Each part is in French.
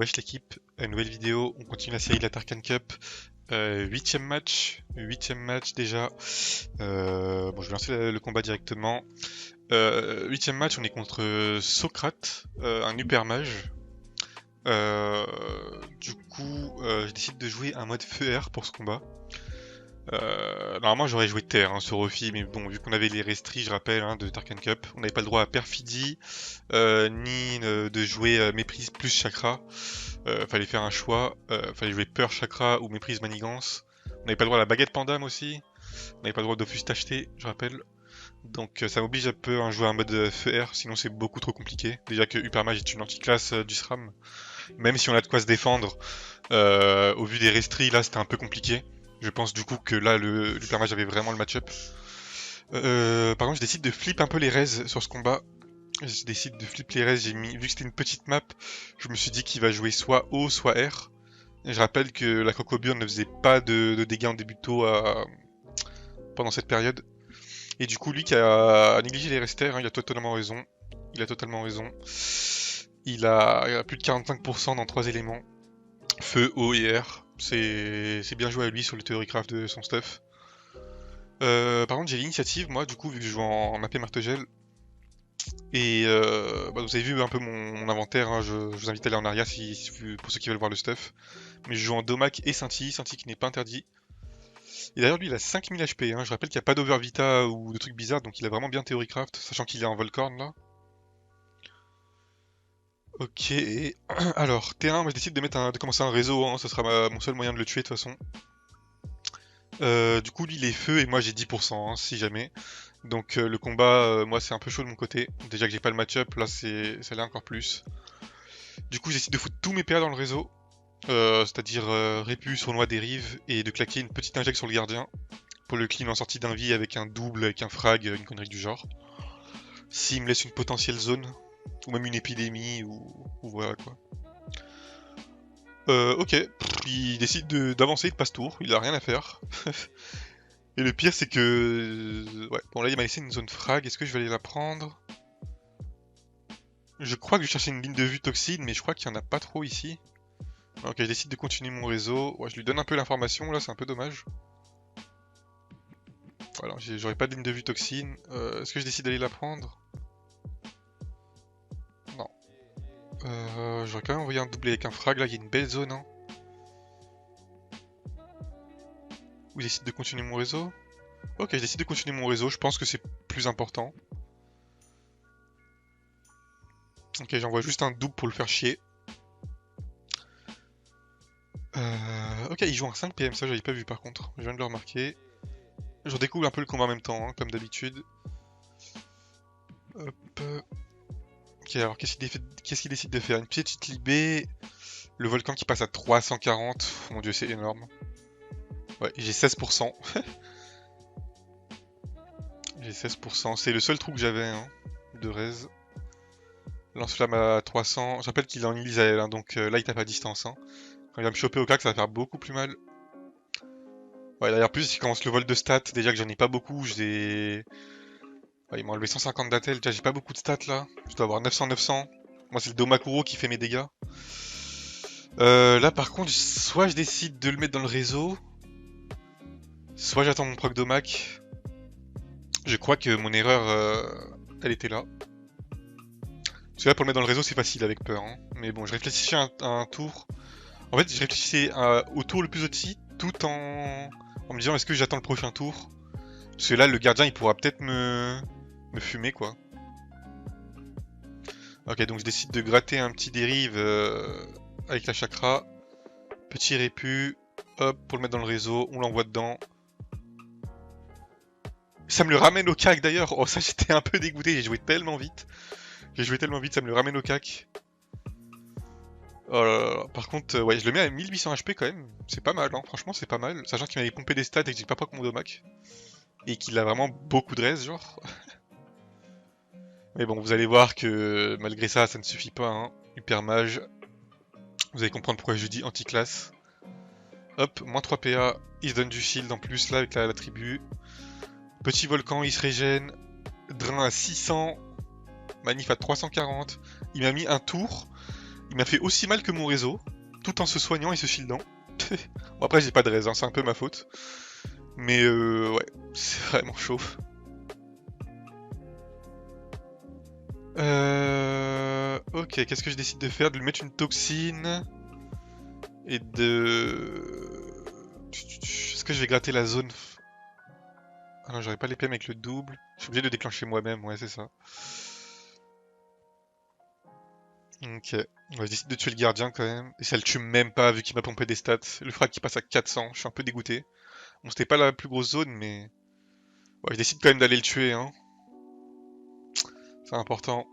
Wesh l'équipe, nouvelle vidéo, on continue la série de la Tarkan Cup, huitième match déjà. Bon, je vais lancer le combat directement. Huitième match, on est contre Socrate, un upper mage. Je décide de jouer un mode feu air pour ce combat. Normalement j'aurais joué terre sur Ophi, mais bon, vu qu'on avait les restri, je rappelle, de Tarkan Cup, on n'avait pas le droit à perfidie, ni de jouer méprise plus chakra. Fallait faire un choix, fallait jouer peur chakra ou méprise manigance. On n'avait pas le droit à la baguette pandam aussi, on n'avait pas le droit d'offus acheté, je rappelle. Donc ça m'oblige un peu à jouer un mode feu air, sinon c'est beaucoup trop compliqué. Déjà que Hypermage est une anti-classe du SRAM, même si on a de quoi se défendre, au vu des restri, là c'était un peu compliqué. Je pense du coup que là l'Hypermage avait vraiment le match-up. Par contre je décide de flip un peu les res sur ce combat. Je décide de flip les res, vu que c'était une petite map, je me suis dit qu'il va jouer soit O soit R. Et je rappelle que la Cocoburn ne faisait pas de dégâts en début de taux pendant cette période. Et du coup lui qui a négligé les resters, il a totalement raison. Il a totalement raison. Il a plus de 45% dans 3 éléments. Feu, eau et air. C'est bien joué à lui sur le Theorycraft de son stuff. Par contre j'ai l'initiative, moi du coup, vu que je joue en AP Martegel. Et vous avez vu un peu mon inventaire, je vous invite à aller en arrière pour ceux qui veulent voir le stuff. Mais je joue en Domac et Scintille qui n'est pas interdit. Et d'ailleurs lui il a 5000 HP, je rappelle qu'il n'y a pas d'Overvita ou de trucs bizarres, donc il a vraiment bien Theorycraft, sachant qu'il est en Volcorn là. Ok, alors T1, moi je décide de commencer un réseau, ce sera mon seul moyen de le tuer de toute façon. Du coup lui il est feu et moi j'ai 10% si jamais. Donc le combat, moi c'est un peu chaud de mon côté. Déjà que j'ai pas le match-up, là ça l'est encore plus. Du coup j'essaie de foutre tous mes PA dans le réseau. C'est-à-dire Répu, Sournois, Dérive, et de claquer une petite injecte sur le gardien. Pour le clean en sortie d'un vie avec un double, avec un frag, une connerie du genre. S'il me laisse une potentielle zone, ou même une épidémie, ou voilà quoi. Ok, il décide d'avancer, il passe tour, il a rien à faire. Et le pire c'est que... Ouais, bon là il m'a laissé une zone frag, est-ce que je vais aller la prendre? Je crois que je cherchais une ligne de vue toxine, mais je crois qu'il y en a pas trop ici. Ok, je décide de continuer mon réseau. Ouais, je lui donne un peu l'information, là c'est un peu dommage. Voilà, j'aurais pas de ligne de vue toxine. Est-ce que je décide d'aller la prendre? Non. J'aurais quand même envoyé un doublé avec un frag, là il y a une belle zone. Ou je décide de continuer mon réseau? Ok, je décide de continuer mon réseau, je pense que c'est plus important. Ok, j'envoie juste un double pour le faire chier. Ok, il joue un 5 PM, ça j'avais pas vu par contre. Je viens de le remarquer. Je redécouvre un peu le combat en même temps, comme d'habitude. Hop. Ok, alors qu'est-ce qu'il décide de faire? Une petite libé. Le volcan qui passe à 340. Mon dieu, c'est énorme. Ouais, j'ai 16%. J'ai 16%. C'est le seul trou que j'avais de raise. Lance-flamme à 300. Je rappelle qu'il est en Ilisael, donc là il tape à distance. Quand il va me choper au cac, ça va faire beaucoup plus mal. Ouais, d'ailleurs, plus il commence le vol de stats. Déjà que j'en ai pas beaucoup, ouais, il m'a enlevé 150 d'Atel. Déjà, j'ai pas beaucoup de stats là. Je dois avoir 900-900. Moi, c'est le Domakuro qui fait mes dégâts. Là, par contre, soit je décide de le mettre dans le réseau, soit j'attends mon proc Domac. Je crois que mon erreur, elle était là. Parce que là, pour le mettre dans le réseau, c'est facile avec peur. Mais bon, je réfléchissais à un tour. En fait, je réfléchissais au tour le plus au-dessus, tout en me disant est-ce que j'attends le prochain tour? Parce que là, le gardien, il pourra peut-être me fumer, quoi. Ok, donc je décide de gratter un petit dérive avec la chakra. Petit répu. Hop, pour le mettre dans le réseau, on l'envoie dedans. Ça me le ramène au cac d'ailleurs. Oh, ça, j'étais un peu dégoûté, j'ai joué tellement vite. Ça me le ramène au cac. Oh là là. Par contre, ouais, je le mets à 1800 HP quand même. C'est pas mal, franchement, c'est pas mal. Sachant qu'il m'avait pompé des stats et que j'ai pas proc mon domac. Et qu'il a vraiment beaucoup de res, genre. Mais bon, vous allez voir que malgré ça, ça ne suffit pas. Hyper mage. Vous allez comprendre pourquoi je dis anti-classe. Hop, moins 3 PA. Il se donne du shield en plus là avec la tribu. Petit volcan, il se régène. Drain à 600. Manif à 340. Il m'a mis un tour. Il m'a fait aussi mal que mon réseau, tout en se soignant et se shieldant. Bon, après j'ai pas de raise, hein, c'est un peu ma faute. Mais ouais, c'est vraiment chaud. Ok, qu'est-ce que je décide de faire? De lui mettre une toxine et de... Est-ce que je vais gratter la zone? Ah non, j'aurais pas les PM avec le double. Je suis obligé de déclencher moi-même, ouais, c'est ça. Ok, ouais, je décide de tuer le gardien quand même. Et ça le tue même pas vu qu'il m'a pompé des stats. Le frag qui passe à 400, je suis un peu dégoûté. Bon, c'était pas la plus grosse zone, mais... Ouais, je décide quand même d'aller le tuer, hein. C'est important.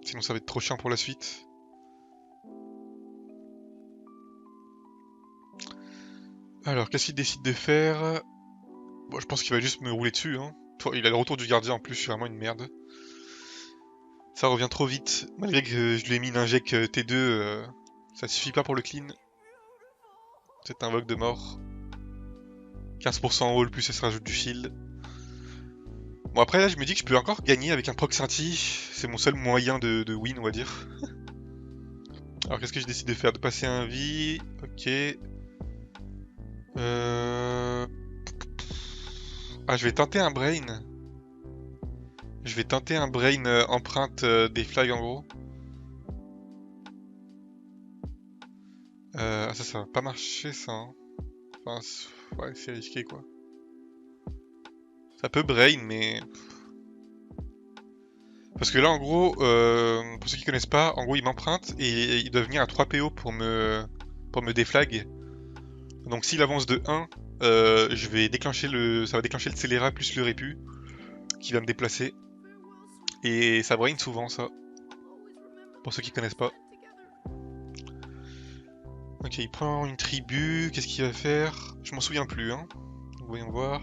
Sinon ça va être trop chiant pour la suite. Alors, qu'est-ce qu'il décide de faire? Bon, je pense qu'il va juste me rouler dessus, hein. Il a le retour du gardien en plus, je suis vraiment une merde. Ça revient trop vite. Malgré que je lui ai mis une inject T2, ça suffit pas pour le clean. C'est un invoque de mort. 15% en haul, plus ça se rajoute du shield. Bon, après là, je me dis que je peux encore gagner avec un proc scintille. C'est mon seul moyen de win, on va dire. Alors, qu'est-ce que je décide de faire? De passer un vie. Ok. Ah, je vais tenter un brain. Je vais tenter un brain empreinte des flags en gros. Ah, ça va pas marcher ça. Hein. Enfin, ouais, c'est risqué quoi. Ça peut brain, mais. Parce que là, en gros, pour ceux qui connaissent pas, en gros, il m'emprunte et il doit venir à 3 PO pour me déflag. Donc s'il avance de 1, je vais déclencher ça va déclencher le scélérat plus le répu qui va me déplacer. Et ça brain souvent ça. Pour ceux qui connaissent pas. Ok, il prend une tribu, qu'est-ce qu'il va faire? Je m'en souviens plus, hein. Voyons voir.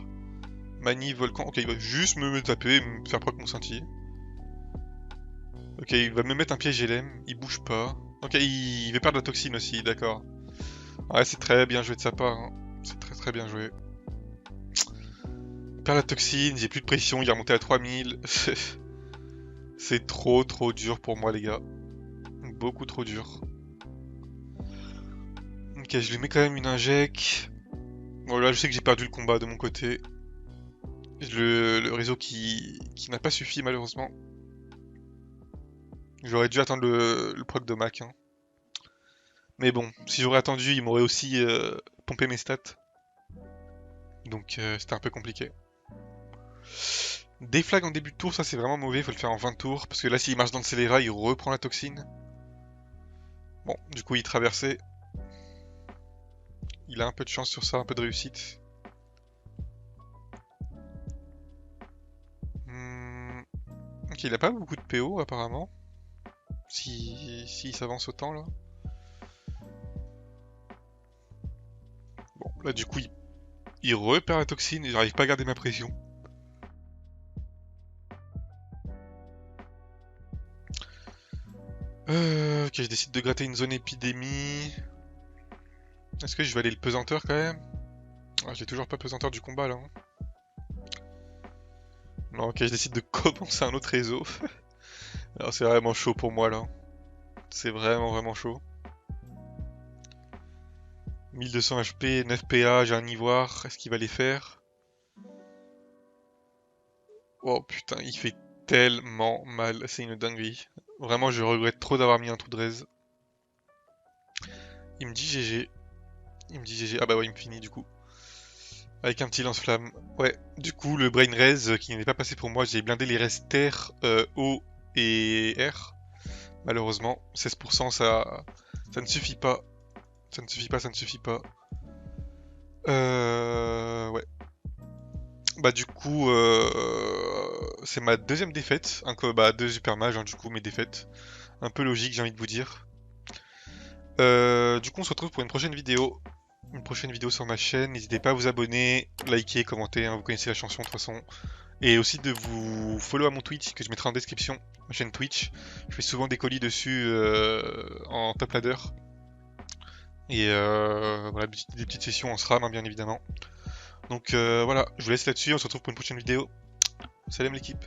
Mani, volcan, ok, il va juste me taper et me faire proc mon scintille. Ok, il va me mettre un piège LM, il bouge pas. Ok, il veut perdre la toxine aussi, d'accord. Ouais, c'est très bien joué de sa part, hein. C'est très bien joué. Perd la toxine, j'ai plus de pression, il est remonté à 3000. C'est trop dur pour moi les gars. Beaucoup trop dur. Ok, je lui mets quand même une inject. Bon là je sais que j'ai perdu le combat de mon côté. Le réseau qui n'a pas suffi malheureusement. J'aurais dû attendre le proc de Mac. Hein. Mais bon, si j'aurais attendu, il m'aurait aussi pompé mes stats. Donc c'était un peu compliqué. Des flags en début de tour, ça c'est vraiment mauvais, faut le faire en 20 tours. Parce que là s'il marche dans le scélérat, il reprend la toxine. Bon, du coup il traversait. Il a un peu de chance sur ça, un peu de réussite. Ok, il a pas beaucoup de PO apparemment. Si s'avance autant là. Bon, là du coup il repère la toxine et j'arrive pas à garder ma pression. Ok, je décide de gratter une zone épidémie. Est-ce que je vais aller le pesanteur quand même? Ah, j'ai toujours pas pesanteur du combat là. Hein. Non, ok, je décide de commencer un autre réseau. Alors c'est vraiment chaud pour moi là. C'est vraiment chaud. 1200 HP, 9 PA, j'ai un ivoire. Est-ce qu'il va les faire? Oh putain, il fait tellement mal. C'est une dinguerie. Vraiment, je regrette trop d'avoir mis un trou de raise. Il me dit GG. Il me dit GG. Ah bah ouais, il me finit du coup. Avec un petit lance-flamme. Ouais, du coup, le brain raise qui n'est pas passé pour moi, j'ai blindé les restes terre, eau et air. Malheureusement, 16%, ça ne suffit pas. Ça ne suffit pas. Ouais. Bah du coup, c'est ma deuxième défaite. Bah, deux super mages, hein, du coup, mes défaites. Un peu logique, j'ai envie de vous dire. Du coup, on se retrouve pour une prochaine vidéo. Une prochaine vidéo sur ma chaîne. N'hésitez pas à vous abonner, liker, commenter, hein, vous connaissez la chanson de toute façon. Et aussi de vous follow à mon Twitch, que je mettrai en description, ma chaîne Twitch. Je fais souvent des colis dessus en top ladder. Et voilà, des petites sessions en SRAM, hein, bien évidemment. Donc voilà, je vous laisse là-dessus, on se retrouve pour une prochaine vidéo. Salam l'équipe.